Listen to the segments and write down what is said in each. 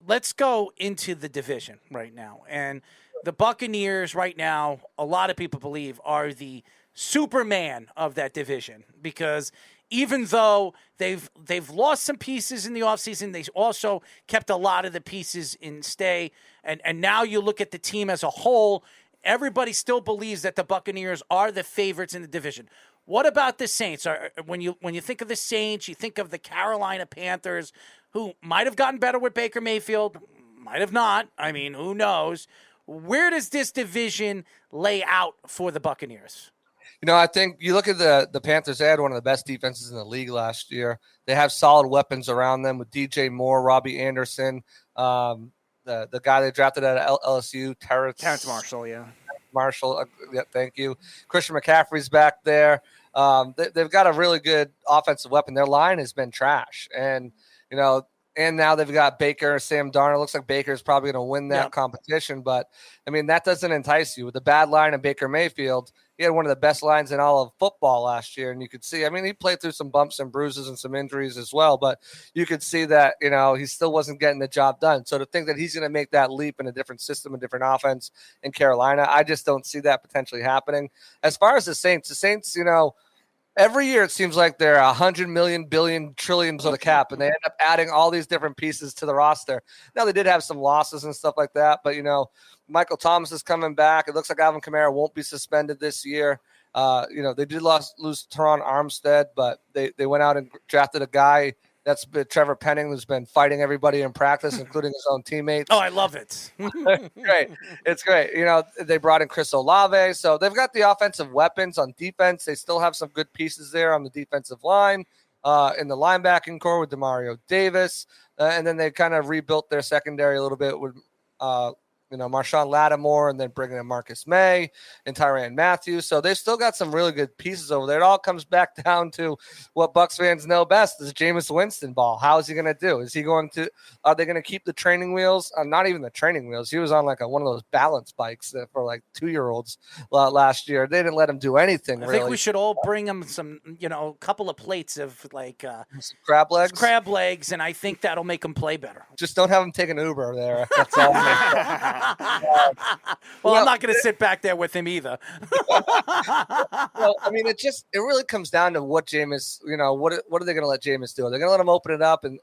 let's go into the division right now. And the Buccaneers right now, a lot of people believe, are the Superman of that division, because even though they've lost some pieces in the offseason, they also kept a lot of the pieces in stay. And now you look at the team as a whole, everybody still believes that the Buccaneers are the favorites in the division. What about the Saints? When you think of the Saints, you think of the Carolina Panthers, who might have gotten better with Baker Mayfield, might have not. I mean, who knows? Where does this division lay out for the Buccaneers? I think you look at the Panthers. They had one of the best defenses in the league last year. They have solid weapons around them with DJ Moore, Robbie Anderson, the guy they drafted at LSU, Terrence Marshall, yeah. Marshall, yeah, thank you. Christian McCaffrey's back there. They've got a really good offensive weapon. Their line has been trash, and now they've got Baker, Sam Darnold. Looks like Baker's probably going to win that competition, but I mean that doesn't entice you with the bad line of Baker Mayfield. He had one of the best lines in all of football last year, and you could see. I mean, he played through some bumps and bruises and some injuries as well, but you could see that he still wasn't getting the job done. So to think that he's going to make that leap in a different system, a different offense in Carolina, I just don't see that potentially happening. As far as the Saints, every year it seems like they're 100 million, billion, trillions of the cap, and they end up adding all these different pieces to the roster. Now, they did have some losses and stuff like that, but, Michael Thomas is coming back. It looks like Alvin Kamara won't be suspended this year. They did lose Teron Armstead, but they went out and drafted a guy that's been Trevor Penning, who's been fighting everybody in practice, including his own teammates. Oh, I love it. Great. It's great. They brought in Chris Olave. So they've got the offensive weapons. On defense, they still have some good pieces there on the defensive line, in the linebacking core with Demario Davis. And then they kind of rebuilt their secondary a little bit with Marshawn Lattimore, and then bringing in Marcus May and Tyrann Matthew. So they've still got some really good pieces over there. It all comes back down to what Bucs fans know best is Jameis Winston ball. How is he going to do? Are they going to keep the training wheels? Not even the training wheels. He was on like one of those balance bikes for like 2-year-olds last year. They didn't let him do anything. I think we should all bring him some, a couple of plates of like some crab legs. Crab legs, and I think that'll make him play better. Just don't have him take an Uber there. That's all. I'm not going to sit back there with him either. Well, I mean, it really comes down to what Jameis, what are they going to let Jameis do? Are they going to let him open it up and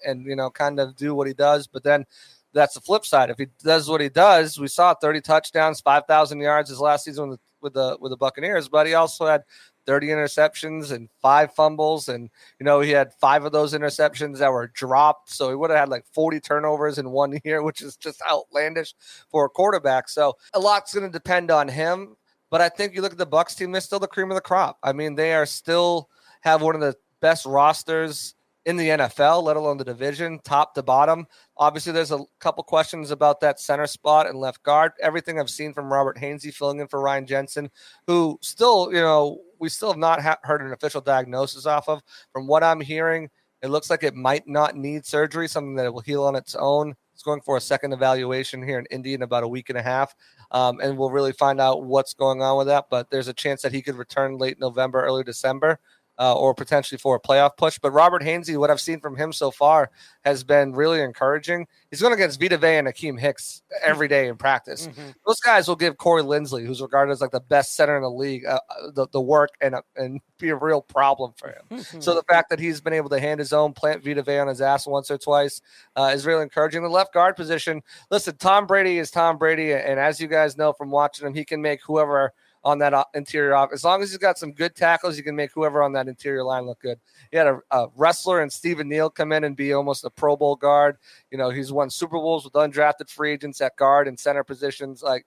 kind of do what he does? But then that's the flip side. If he does what he does, we saw 30 touchdowns, 5,000 yards his last season with the Buccaneers, but he also had 30 interceptions and 5 fumbles. And, he had 5 of those interceptions that were dropped. So he would have had like 40 turnovers in 1 year, which is just outlandish for a quarterback. So a lot's going to depend on him. But I think you look at the Bucs team, they're still the cream of the crop. I mean, they are still have one of the best rosters in the NFL, let alone the division, top to bottom. Obviously, there's a couple questions about that center spot and left guard. Everything I've seen from Robert Hainsey filling in for Ryan Jensen, who still, we still have not heard an official diagnosis off of. From what I'm hearing, it looks like it might not need surgery, something that it will heal on its own. It's going for a second evaluation here in Indy in about a week and a half, and we'll really find out what's going on with that. But there's a chance that he could return late November, early December. Or potentially for a playoff push. But Robert Hainsey, what I've seen from him so far has been really encouraging. He's going against Vita Vea and Akeem Hicks every day in practice. Mm-hmm. Those guys will give Corey Linsley, who's regarded as like the best center in the league, the work and be a real problem for him. Mm-hmm. So the fact that he's been able to hand his own, plant Vita Vea on his ass once or twice is really encouraging. The left guard position, listen, Tom Brady is Tom Brady, and as you guys know from watching him, he can make whoever on that interior off. As long as he's got some good tackles, you can make whoever on that interior line look good. He had a wrestler and Stephen Neal come in and be almost a Pro Bowl guard. He's won Super Bowls with undrafted free agents at guard and center positions. Like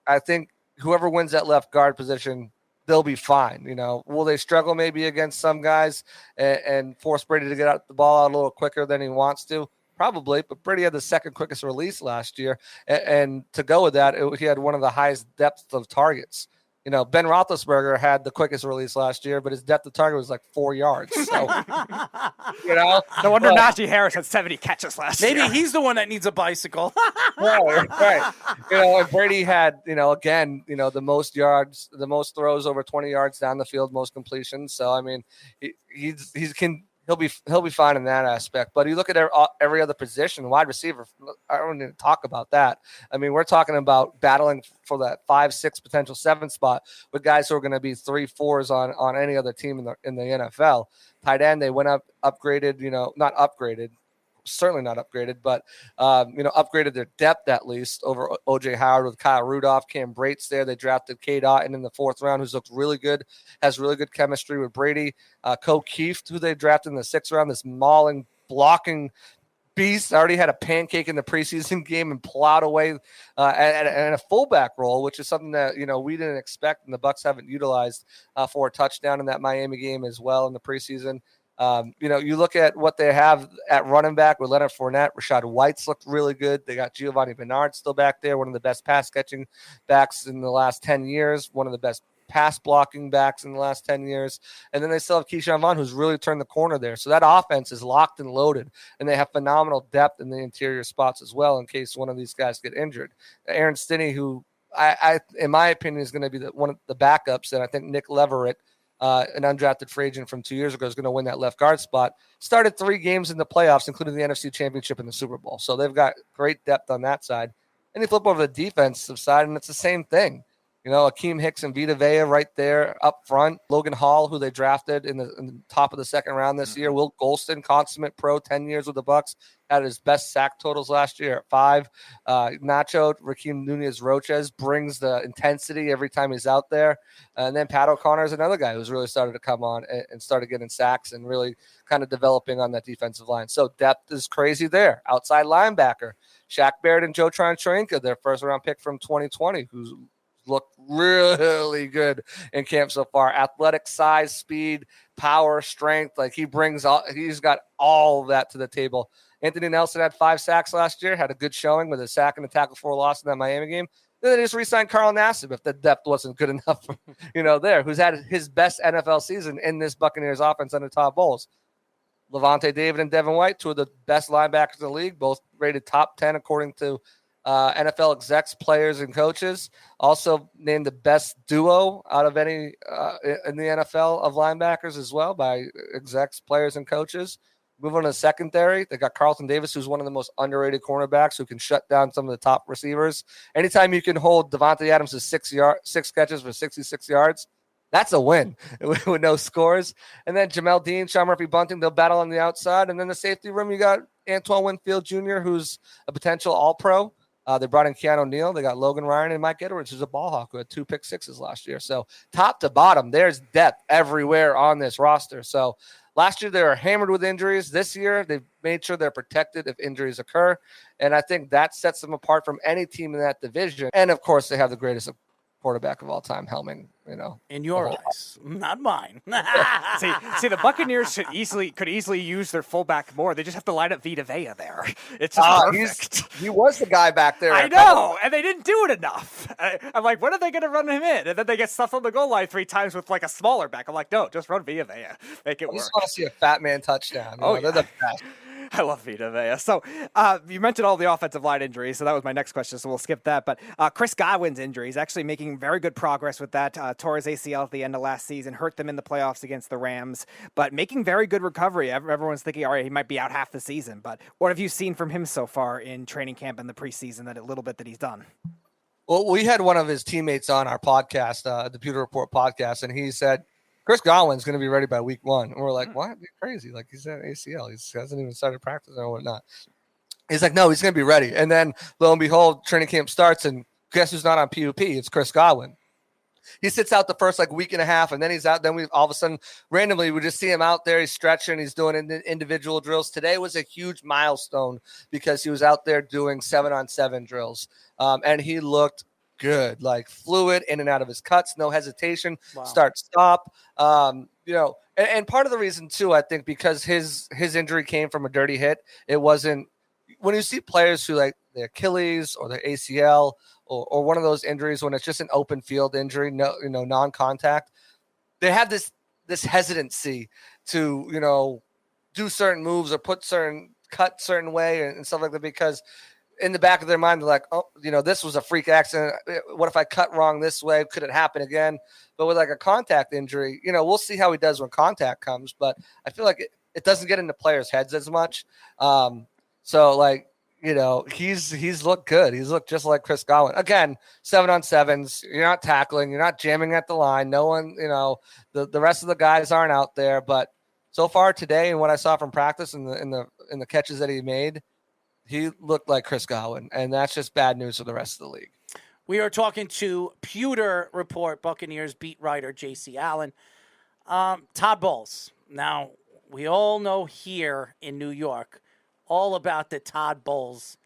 I think whoever wins that left guard position, they'll be fine. Will they struggle maybe against some guys and force Brady to get the ball out a little quicker than he wants to? Probably, but Brady had the second quickest release last year. And to go with that, he had one of the highest depths of targets. Ben Roethlisberger had the quickest release last year, but his depth of target was like 4 yards. So, No wonder Najee Harris had 70 catches last year. Maybe he's the one that needs a bicycle. right. And Brady had, again, the most yards, the most throws over 20 yards down the field, most completions. So, I mean, he can he'll be fine in that aspect. But you look at every other position, wide receiver. I don't need to talk about that. I mean, we're talking about battling for that 5, 6, potential 7 spot with guys who are going to be 3, 4s on any other team in the NFL. Tight end, they went upgraded. Not upgraded. Certainly not upgraded, but upgraded their depth at least over O.J. Howard with Kyle Rudolph, Cam Brates there. They drafted K. Dotton in the 4th round, who's looked really good, has really good chemistry with Brady. Ko Kieft, who they drafted in the 6th round, this mauling, blocking beast. Already had a pancake in the preseason game and plowed away at a fullback role, which is something that we didn't expect, and the Bucs haven't utilized for a touchdown in that Miami game as well in the preseason. You look at what they have at running back with Leonard Fournette. Rashad White's looked really good. They got Giovanni Bernard still back there, one of the best pass catching backs in the last 10 years, one of the best pass blocking backs in the last 10 years. And then they still have Keyshawn Vaughn, who's really turned the corner there. So that offense is locked and loaded, and they have phenomenal depth in the interior spots as well in case one of these guys get injured. Aaron Stinney, who I in my opinion, is going to be one of the backups, and I think Nick Leverett, an undrafted free agent from 2 years ago, is going to win that left guard spot. Started 3 games in the playoffs, including the NFC Championship and the Super Bowl. So they've got great depth on that side. And you flip over the defensive side, and it's the same thing. Akeem Hicks and Vita Vea right there up front. Logan Hall, who they drafted in the top of the 2nd round this year. Will Golston, consummate pro, 10 years with the Bucs, had his best sack totals last year at 5. Nacho Raheem Nunez-Roches brings the intensity every time he's out there. And then Pat O'Connor is another guy who's really started to come on and started getting sacks and really kind of developing on that defensive line. So depth is crazy there. Outside linebacker, Shaq Barrett and Joe Tryon-Shoyinka, their first-round pick from 2020, who's looked really good in camp so far. Athletic, size, speed, power, strength. Like he's got all of that to the table. Anthony Nelson had 5 sacks last year, had a good showing with a sack and a tackle for a loss in that Miami game. Then they just re-signed Carl Nassib if the depth wasn't good enough, there, who's had his best NFL season in this Buccaneers offense under Todd Bowles. Levante David and Devin White, 2 of the best linebackers in the league, both rated top 10 according to NFL execs, players, and coaches. Also named the best duo out of any in the NFL of linebackers as well by execs, players, and coaches. Moving on to secondary, they got Carlton Davis, who's one of the most underrated cornerbacks who can shut down some of the top receivers. Anytime you can hold Devontae Adams to 6 catches for 66 yards, that's a win with no scores. And then Jamel Dean, Sean Murphy-Bunting, they'll battle on the outside. And then the safety room, you got Antoine Winfield Jr., who's a potential all-pro. They brought in Keanu Neal. They got Logan Ryan and Mike Edwards, who's a ball hawk who had 2 pick sixes last year. So top to bottom, there's depth everywhere on this roster. So last year they were hammered with injuries. This year they've made sure they're protected if injuries occur. And I think that sets them apart from any team in that division. And, of course, they have the greatest quarterback of all time, Hellman. In your eyes, not mine. see, the Buccaneers could easily use their fullback more. They just have to line up Vita Vea there. It's just perfect. He was the guy back there. I know, and they didn't do it enough. I'm like, when are they going to run him in? And then they get stuffed on the goal line 3 times with like a smaller back. I'm like, no, just run Vita Vea. Make it work. I just want to see a fat man touchdown. They're the best. I love Vita Vea. So you mentioned all the offensive line injuries, so that was my next question, so we'll skip that. But Chris Godwin's injury is actually making very good progress with that. Tore his ACL at the end of last season, hurt them in the playoffs against the Rams, but making very good recovery. Everyone's thinking, all right, he might be out half the season. But what have you seen from him so far in training camp and the preseason, that little bit that he's done? Well, we had one of his teammates on our podcast, the Pewter Report podcast, and he said, Chris Godwin's going to be ready by week 1. And we're like, what? You're crazy. Like, he's at ACL. He hasn't even started practicing or whatnot. He's like, no, he's going to be ready. And then, lo and behold, training camp starts, and guess who's not on PUP? It's Chris Godwin. He sits out the first week and a half, and then he's out. Then we all of a sudden, randomly, we just see him out there. He's stretching. He's doing individual drills. Today was a huge milestone because he was out there doing 7-on-7 drills, and he looked good, like fluid in and out of his cuts, no hesitation, start, stop. And part of the reason too, I think, because his injury came from a dirty hit. It wasn't, when you see players who like their Achilles or their ACL or one of those injuries when it's just an open field injury, non-contact, they have this hesitancy to do certain moves or cut certain way and stuff like that, because in the back of their mind, they're like, oh, this was a freak accident. What if I cut wrong this way? Could it happen again? But with like a contact injury, we'll see how he does when contact comes. But I feel like it doesn't get into players' heads as much. So like, he's looked good. He's looked just like Chris Godwin. Again, 7-on-7s. You're not tackling. You're not jamming at the line. No one, the rest of the guys aren't out there. But so far today, and what I saw from practice and the catches that he made, he looked like Chris Godwin, and that's just bad news for the rest of the league. We are talking to Pewter Report Buccaneers beat writer J.C. Allen. Todd Bowles. Now, we all know here in New York all about the Todd Bowles,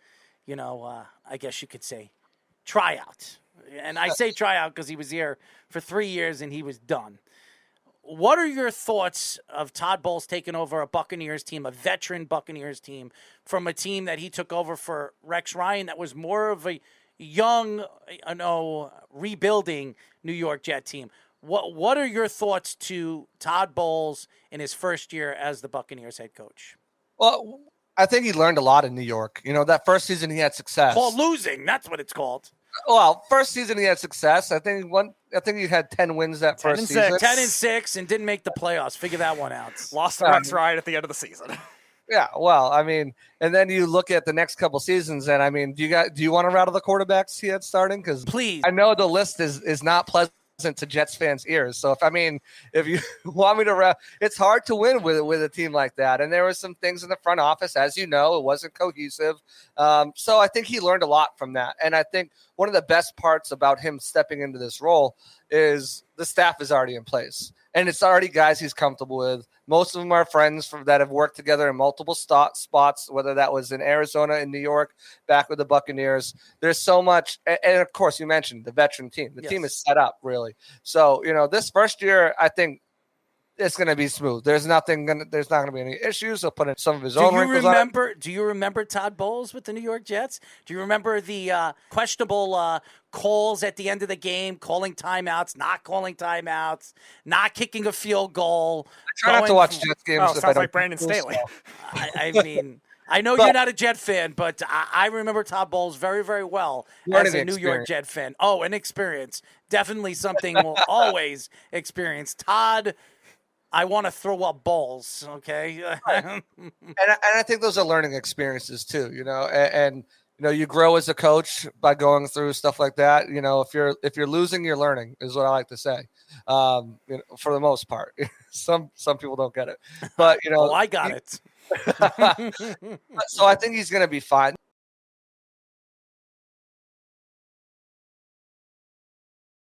I guess you could say, tryout. And I say tryout because he was here for 3 years and he was done. What are your thoughts of Todd Bowles taking over a Buccaneers team, a veteran Buccaneers team, from a team that he took over for Rex Ryan that was more of a young, rebuilding New York Jet team? What are your thoughts to Todd Bowles in his first year as the Buccaneers head coach? Well, I think he learned a lot in New York. That first season he had success. Called losing, that's what it's called. Well, first season he had success. I think he had 10 wins that first season. 10-6 and didn't make the playoffs. Figure that one out. Lost to Rex Ryan at the end of the season. Yeah, well, and then you look at the next couple seasons, and do you want to rattle the quarterbacks he had starting? Because please, I know the list is not pleasant to Jets fans' ears. So if you want me to, it's hard to win with a team like that. And there were some things in the front office, as you know, it wasn't cohesive. So I think he learned a lot from that. And I think one of the best parts about him stepping into this role is the staff is already in place. And it's already guys he's comfortable with. Most of them are friends that have worked together in multiple spots, whether that was in Arizona, in New York, back with the Buccaneers. There's so much. And of course, you mentioned the veteran team. The team is set up, really. So, this first year, I think it's going to be smooth. There's not going to be any issues. He'll put in some of his own wrinkles on it. Do you remember Todd Bowles with the New York Jets? Do you remember the questionable calls at the end of the game, calling timeouts, not calling timeouts, not kicking a field goal? I try not to watch Jets games. Sounds like Brandon Staley. I know you're not a Jet fan, but I remember Todd Bowles very, very well as a New York Jet fan. Oh, an experience. Definitely something we'll always experience. Todd, I want to throw up balls, okay? and I think those are learning experiences too, and you grow as a coach by going through stuff like that. If you're losing, you're learning, is what I like to say. For the most part, some people don't get it, but I got it. So I think he's going to be fine.